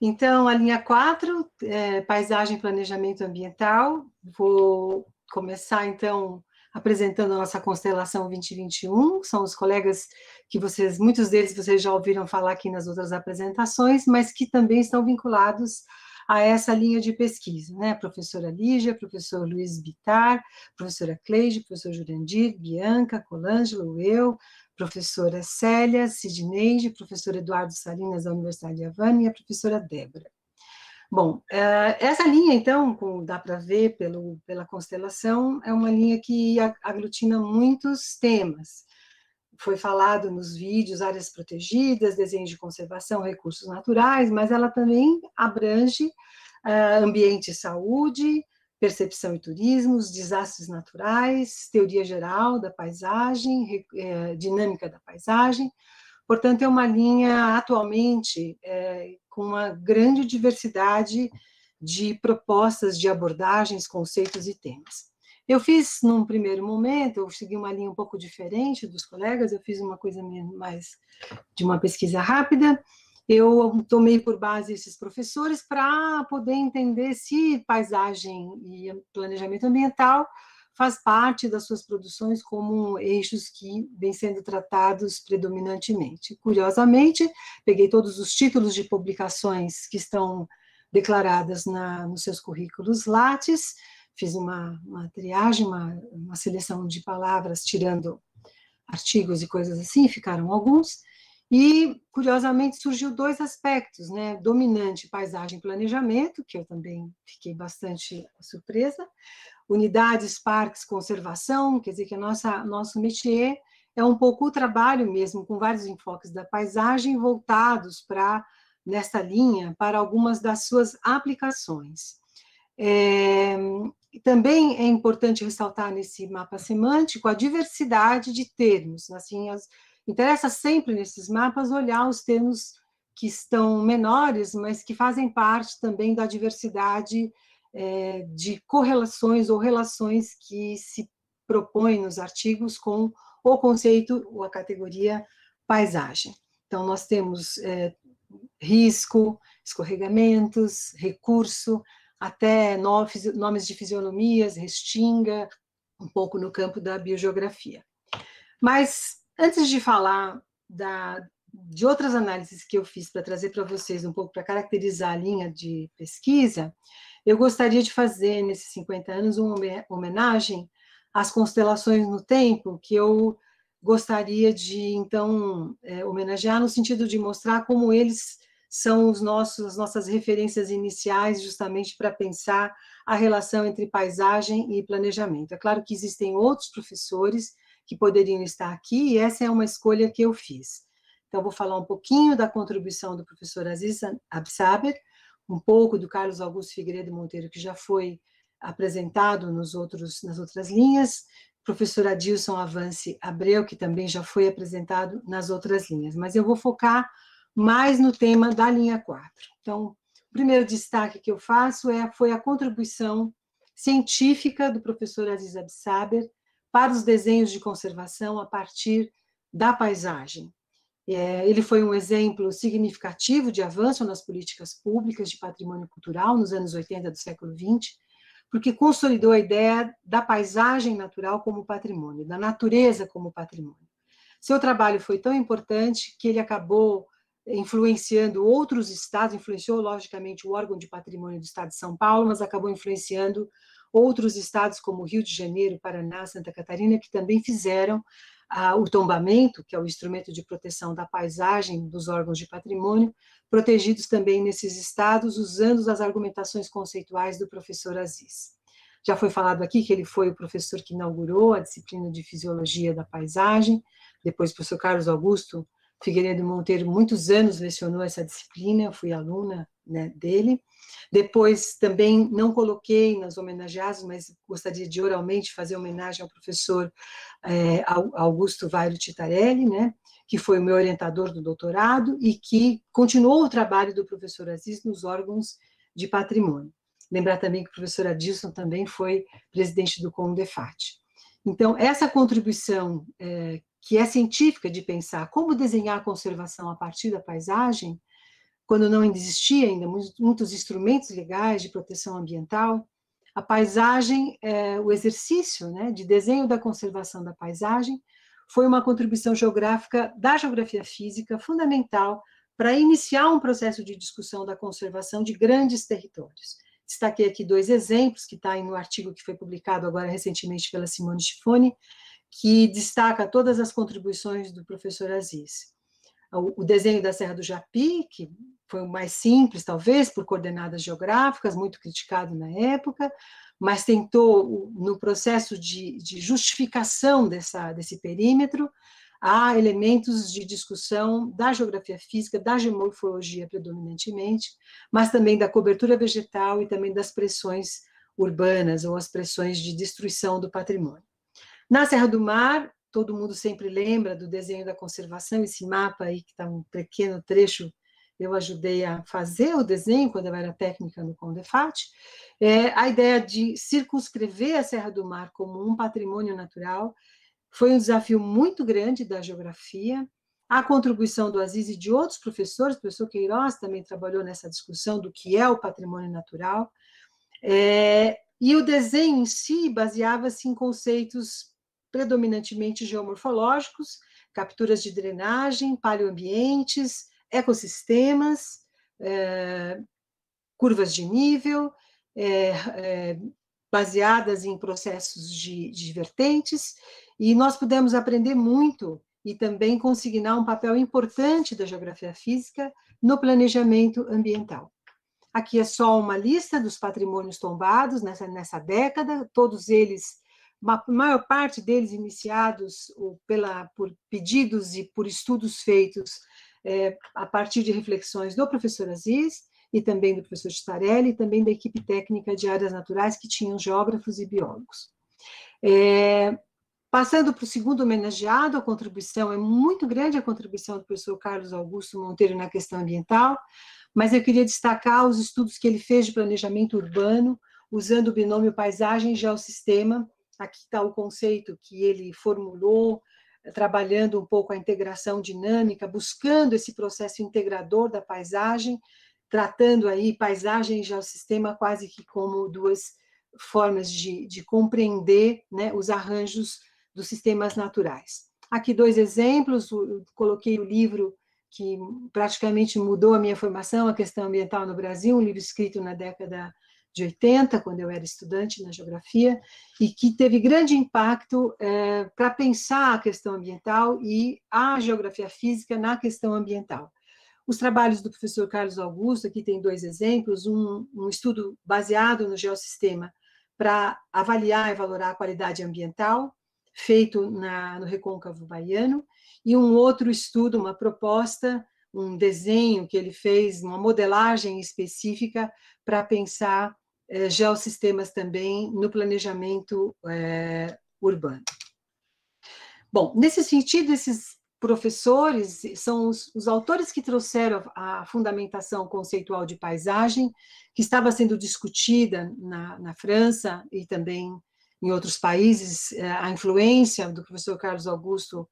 Então, a linha 4, paisagem e planejamento ambiental. Vou começar, então, apresentando a nossa constelação 2021, são os colegas que muitos deles vocês já ouviram falar aqui nas outras apresentações, mas que também estão vinculados a essa linha de pesquisa, né? Professora Lígia, professor Luiz Bittar, professora Cleide, professor Jurandir, Bianca, Colângelo, eu, professora Célia, Sidneide, professor Eduardo Salinas, da Universidade de Havana, e a professora Débora. Bom, essa linha, então, como dá para ver pela constelação, é uma linha que aglutina muitos temas. Foi falado nos vídeos, áreas protegidas, desenhos de conservação, recursos naturais, mas ela também abrange ambiente e saúde, percepção e turismo, os desastres naturais, teoria geral da paisagem, dinâmica da paisagem. Portanto, é uma linha atualmente com uma grande diversidade de propostas, de abordagens, conceitos e temas. Eu fiz, num primeiro momento, eu segui uma linha um pouco diferente dos colegas, eu fiz uma coisa mais de uma pesquisa rápida, eu tomei por base esses professores para poder entender se paisagem e planejamento ambiental faz parte das suas produções como eixos que vêm sendo tratados predominantemente. Curiosamente, peguei todos os títulos de publicações que estão declaradas nos seus currículos Lattes, fiz uma triagem, uma seleção de palavras, tirando artigos e coisas assim, ficaram alguns, e, curiosamente, surgiu dois aspectos, né? Dominante, paisagem e planejamento, que eu também fiquei bastante surpresa, unidades, parques, conservação, quer dizer que nosso métier é um pouco o trabalho mesmo, com vários enfoques da paisagem voltados nesta linha, para algumas das suas aplicações. Também é importante ressaltar nesse mapa semântico a diversidade de termos, assim, interessa sempre nesses mapas olhar os termos que estão menores, mas que fazem parte também da diversidade de correlações ou relações que se propõem nos artigos com o conceito ou a categoria paisagem. Então, nós temos risco, escorregamentos, recurso, até nomes de fisionomias, restinga, um pouco no campo da biogeografia. Mas, antes de falar de outras análises que eu fiz para trazer para vocês um pouco para caracterizar a linha de pesquisa, eu gostaria de fazer, nesses 50 anos, uma homenagem às constelações no tempo, que eu gostaria de, então, homenagear no sentido de mostrar como eles são as nossas referências iniciais, justamente para pensar a relação entre paisagem e planejamento. É claro que existem outros professores que poderiam estar aqui, e essa é uma escolha que eu fiz. Então, vou falar um pouquinho da contribuição do professor Aziz Absaber, um pouco do Carlos Augusto Figueiredo Monteiro, que já foi apresentado nas outras linhas, professor Adilson Avance Abreu, que também já foi apresentado nas outras linhas, mas eu vou focar mais no tema da linha 4. Então, o primeiro destaque que eu faço foi a contribuição científica do professor Aziz Absaber para os desenhos de conservação a partir da paisagem. Ele foi um exemplo significativo de avanço nas políticas públicas de patrimônio cultural nos anos 80 do século XX, porque consolidou a ideia da paisagem natural como patrimônio, da natureza como patrimônio. Seu trabalho foi tão importante que ele acabou influenciando outros estados, influenciou, logicamente, o órgão de patrimônio do estado de São Paulo, mas acabou influenciando outros estados como Rio de Janeiro, Paraná, Santa Catarina, que também fizeram o tombamento, que é o instrumento de proteção da paisagem dos órgãos de patrimônio, protegidos também nesses estados, usando as argumentações conceituais do professor Aziz. Já foi falado aqui que ele foi o professor que inaugurou a disciplina de Fisiologia da Paisagem, depois o professor Carlos Augusto Figueiredo Monteiro, muitos anos lecionou essa disciplina, eu fui aluna, né, dele. Depois também não coloquei nas homenageados, mas gostaria de oralmente fazer homenagem ao professor Augusto Vairo Titarelli, né, que foi o meu orientador do doutorado e que continuou o trabalho do professor Aziz nos órgãos de patrimônio. Lembrar também que o professor Adilson também foi presidente do CONDEFAT. Então, essa contribuição que é científica de pensar como desenhar a conservação a partir da paisagem, quando não existia ainda muitos instrumentos legais de proteção ambiental, a paisagem, o exercício, né, de desenho da conservação da paisagem, foi uma contribuição geográfica da geografia física fundamental para iniciar um processo de discussão da conservação de grandes territórios. Destaquei aqui 2 exemplos, que está no artigo que foi publicado agora recentemente pela Simone Schiffoni, que destaca todas as contribuições do professor Aziz. O desenho da Serra do Japi, que foi o mais simples, talvez, por coordenadas geográficas, muito criticado na época, mas tentou, no processo de justificação desse perímetro, há elementos de discussão da geografia física, da geomorfologia predominantemente, mas também da cobertura vegetal e também das pressões urbanas ou as pressões de destruição do patrimônio. Na Serra do Mar, todo mundo sempre lembra do desenho da conservação, esse mapa aí que está um pequeno trecho, eu ajudei a fazer o desenho quando eu era técnica no CONDEFAT, a ideia de circunscrever a Serra do Mar como um patrimônio natural foi um desafio muito grande da geografia. A contribuição do Aziz e de outros professores, o professor Queiroz também trabalhou nessa discussão do que é o patrimônio natural, e o desenho em si baseava-se em conceitos predominantemente geomorfológicos, capturas de drenagem, paleoambientes, ecossistemas, curvas de nível, baseadas em processos de vertentes, e nós pudemos aprender muito e também consignar um papel importante da geografia física no planejamento ambiental. Aqui é só uma lista dos patrimônios tombados nessa década, todos eles, a maior parte deles iniciados por pedidos e por estudos feitos a partir de reflexões do professor Aziz e também do professor Chistarelli e também da equipe técnica de áreas naturais que tinham geógrafos e biólogos. Passando para o segundo homenageado, a contribuição é muito grande, a contribuição do professor Carlos Augusto Monteiro na questão ambiental, mas eu queria destacar os estudos que ele fez de planejamento urbano, usando o binômio paisagem e geossistema. Aqui está o conceito que ele formulou, trabalhando um pouco a integração dinâmica, buscando esse processo integrador da paisagem, tratando aí paisagem e geossistema quase que como 2 formas de compreender, né, os arranjos dos sistemas naturais. Aqui 2 exemplos, coloquei o livro que praticamente mudou a minha formação, a questão ambiental no Brasil, um livro escrito na década de 80, quando eu era estudante na geografia, e que teve grande impacto para pensar a questão ambiental e a geografia física na questão ambiental. Os trabalhos do professor Carlos Augusto, aqui tem 2 exemplos, um estudo baseado no geossistema para avaliar e valorar a qualidade ambiental, feito no Recôncavo Baiano, e um outro estudo, uma proposta, um desenho que ele fez, uma modelagem específica para pensar geossistemas também no planejamento urbano. Bom, nesse sentido, esses professores são os autores que trouxeram a fundamentação conceitual de paisagem, que estava sendo discutida na França e também em outros países, a influência do professor Carlos Augusto,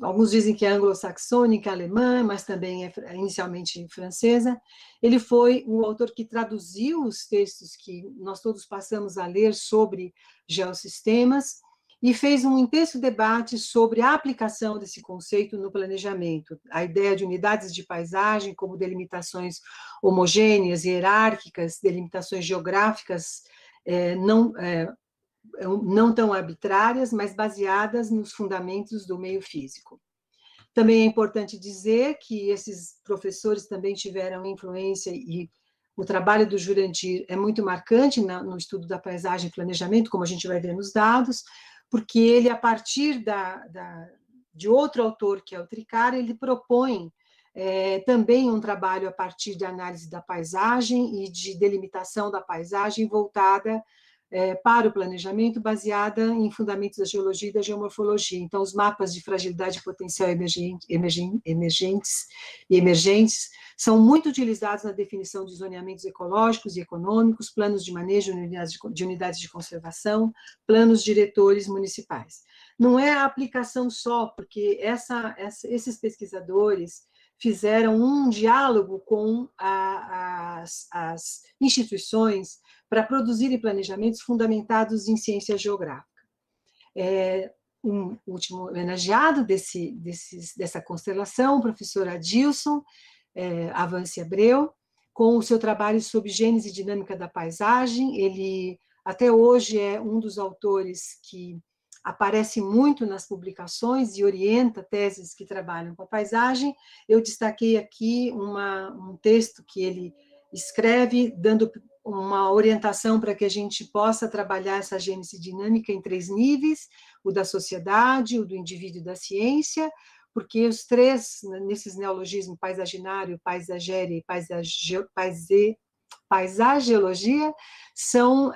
alguns dizem que é anglo-saxônica, alemã, mas também é inicialmente francesa. Ele foi o autor que traduziu os textos que nós todos passamos a ler sobre geossistemas e fez um intenso debate sobre a aplicação desse conceito no planejamento, a ideia de unidades de paisagem como delimitações homogêneas, hierárquicas, delimitações geográficas não tão arbitrárias, mas baseadas nos fundamentos do meio físico. Também é importante dizer que esses professores também tiveram influência e o trabalho do Jurandir é muito marcante no estudo da paisagem e planejamento, como a gente vai ver nos dados, porque ele, a partir de outro autor, que é o Tricart, ele propõe também um trabalho a partir de análise da paisagem e de delimitação da paisagem voltada para o planejamento, baseada em fundamentos da geologia e da geomorfologia. Então, os mapas de fragilidade potencial emergentes e emergentes são muito utilizados na definição de zoneamentos ecológicos e econômicos, planos de manejo de unidades de conservação, planos diretores municipais. Não é a aplicação só, porque esses pesquisadores fizeram um diálogo com as instituições para produzirem planejamentos fundamentados em ciência geográfica. Um último homenageado dessa constelação, o professor Adilson Avance Abreu, com o seu trabalho sobre gênese e dinâmica da paisagem. Ele, até hoje, é um dos autores que aparece muito nas publicações e orienta teses que trabalham com a paisagem. Eu destaquei aqui um texto que ele escreve, dando uma orientação para que a gente possa trabalhar essa gênese dinâmica em 3 níveis, o da sociedade, o do indivíduo e da ciência, porque os 3, nesses neologismos, paisaginário, paisagéria e paisagiologia, são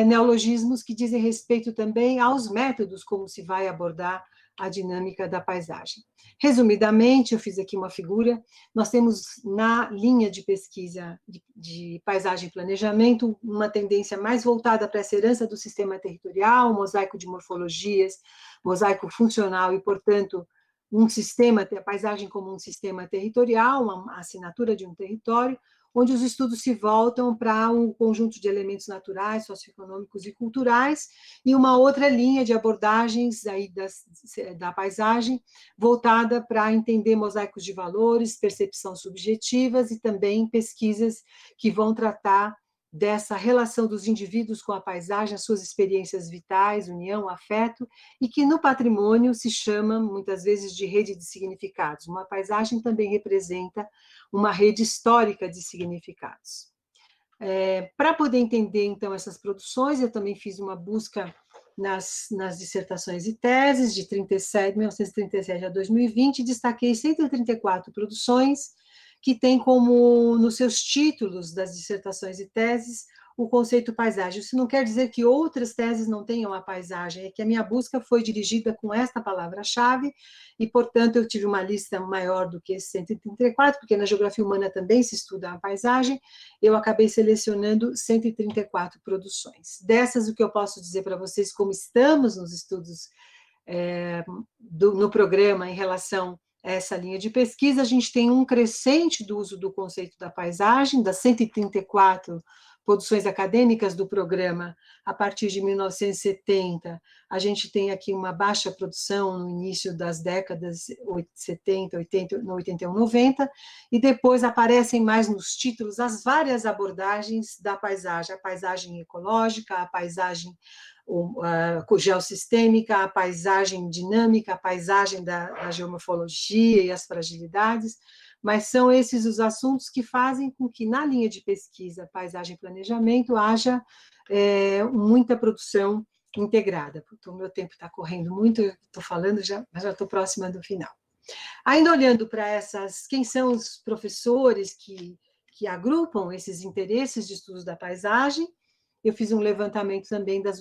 neologismos que dizem respeito também aos métodos como se vai abordar a dinâmica da paisagem. Resumidamente, eu fiz aqui uma figura, nós temos na linha de pesquisa de paisagem e planejamento uma tendência mais voltada para essa herança do sistema territorial, mosaico de morfologias, mosaico funcional e, portanto, um sistema, a paisagem como um sistema territorial, uma assinatura de um território, onde os estudos se voltam para um conjunto de elementos naturais, socioeconômicos e culturais, e uma outra linha de abordagens aí da paisagem, voltada para entender mosaicos de valores, percepção subjetivas e também pesquisas que vão tratar dessa relação dos indivíduos com a paisagem, as suas experiências vitais, união, afeto, e que no patrimônio se chama, muitas vezes, de rede de significados. Uma paisagem também representa uma rede histórica de significados. Para poder entender, então, essas produções, eu também fiz uma busca nas dissertações e teses, de 1937 a 2020, destaquei 134 produções, que tem como, nos seus títulos das dissertações e teses, o conceito paisagem. Isso não quer dizer que outras teses não tenham a paisagem, é que a minha busca foi dirigida com esta palavra-chave, e, portanto, eu tive uma lista maior do que esses 134, porque na geografia humana também se estuda a paisagem, eu acabei selecionando 134 produções. Dessas, o que eu posso dizer para vocês, como estamos nos estudos no programa em relação essa linha de pesquisa, a gente tem um crescente do uso do conceito da paisagem, das 134 produções acadêmicas do programa, a partir de 1970, a gente tem aqui uma baixa produção no início das décadas 70, 80, 81, 90, e depois aparecem mais nos títulos as várias abordagens da paisagem, a paisagem ecológica, a paisagem geossistêmica, a paisagem dinâmica, a paisagem da geomorfologia e as fragilidades, mas são esses os assuntos que fazem com que na linha de pesquisa, paisagem e planejamento, haja muita produção integrada. O meu tempo está correndo muito, eu estou falando, mas já estou próxima do final. Ainda olhando para quem são os professores que agrupam esses interesses de estudos da paisagem, eu fiz um levantamento também das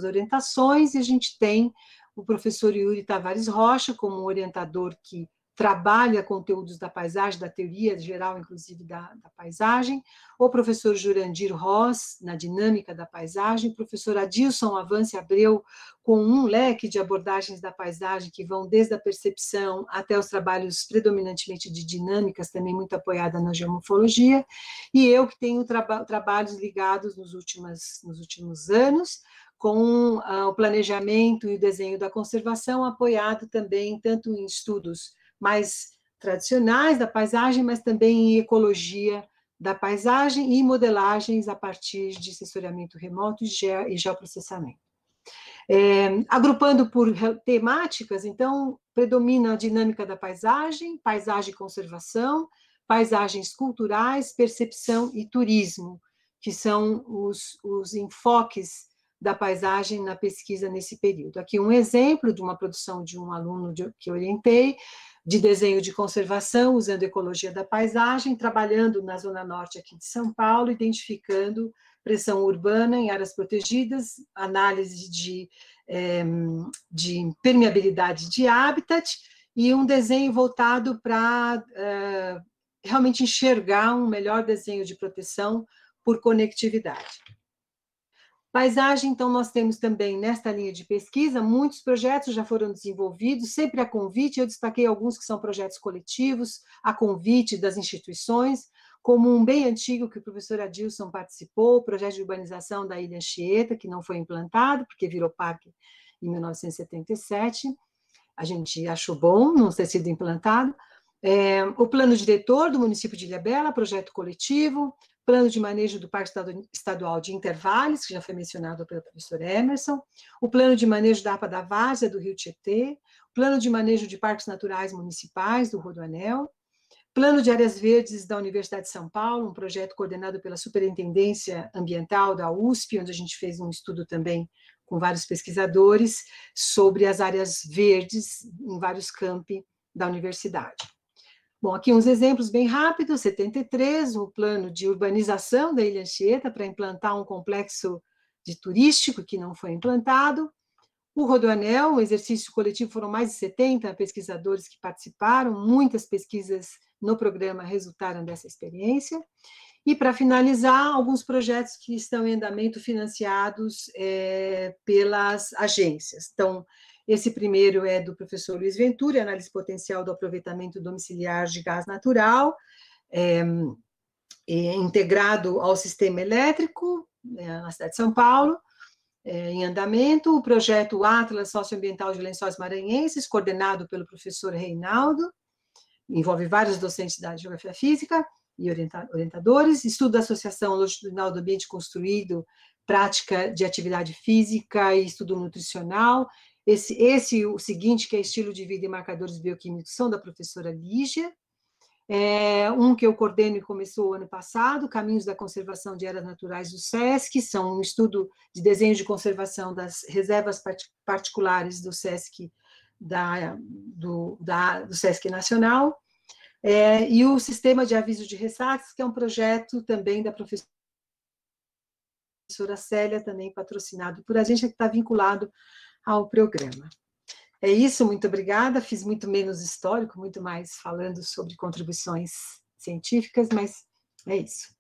orientações, e a gente tem o professor Yuri Tavares Rocha como orientador que trabalha conteúdos da paisagem, da teoria geral, inclusive da paisagem, o professor Jurandir Ross, na dinâmica da paisagem, o professor Adilson Avance Abreu, com um leque de abordagens da paisagem que vão desde a percepção até os trabalhos predominantemente de dinâmicas, também muito apoiada na geomorfologia, e eu que tenho trabalhos ligados nos últimos anos, com o planejamento e o desenho da conservação, apoiado também tanto em estudos mais tradicionais da paisagem, mas também em ecologia da paisagem e modelagens a partir de sensoriamento remoto e geoprocessamento. Agrupando por temáticas, então, predomina a dinâmica da paisagem, paisagem e conservação, paisagens culturais, percepção e turismo, que são os enfoques da paisagem na pesquisa nesse período. Aqui um exemplo de uma produção de um aluno que orientei, de desenho de conservação, usando ecologia da paisagem, trabalhando na Zona Norte aqui de São Paulo, identificando pressão urbana em áreas protegidas, análise de permeabilidade de habitat, e um desenho voltado para realmente enxergar um melhor desenho de proteção por conectividade. Paisagem, então, nós temos também, nesta linha de pesquisa, muitos projetos já foram desenvolvidos, sempre a convite, eu destaquei alguns que são projetos coletivos, a convite das instituições, como um bem antigo que o professor Adilson participou, o projeto de urbanização da Ilha Anchieta, que não foi implantado, porque virou parque em 1977, a gente achou bom não ter sido implantado. O plano diretor do município de Ilhabela, projeto coletivo, plano de manejo do Parque Estadual de Intervales, que já foi mencionado pelo professor Emerson, o plano de manejo da APA da Várzea, do Rio Tietê, plano de manejo de parques naturais municipais, do Rodoanel, plano de áreas verdes da Universidade de São Paulo, um projeto coordenado pela Superintendência Ambiental da USP, onde a gente fez um estudo também com vários pesquisadores sobre as áreas verdes em vários campi da universidade. Bom, aqui uns exemplos bem rápidos, 73, o plano de urbanização da Ilha Anchieta para implantar um complexo de turístico que não foi implantado. O Rodoanel, um exercício coletivo, foram mais de 70 pesquisadores que participaram, muitas pesquisas no programa resultaram dessa experiência. E, para finalizar, alguns projetos que estão em andamento financiados pelas agências. Então, esse primeiro é do professor Luiz Venturi, análise potencial do aproveitamento domiciliar de gás natural, integrado ao sistema elétrico, na cidade de São Paulo, em andamento. O projeto Atlas Socioambiental de Lençóis Maranhenses, coordenado pelo professor Reinaldo, envolve vários docentes da Geografia Física e orientadores, estudo da Associação Longitudinal do Ambiente Construído, prática de atividade física e estudo nutricional. O seguinte, que é estilo de vida e marcadores bioquímicos, são da professora Lígia. Um que eu coordeno e começou o ano passado, Caminhos da Conservação de Áreas Naturais do SESC, são um estudo de desenho de conservação das reservas particulares do SESC, do SESC Nacional, e o Sistema de Aviso de Ressaques, que é um projeto também da professora Célia, também patrocinado por a gente, que está vinculado ao programa. É isso, muito obrigada. Fiz muito menos histórico, muito mais falando sobre contribuições científicas, mas é isso.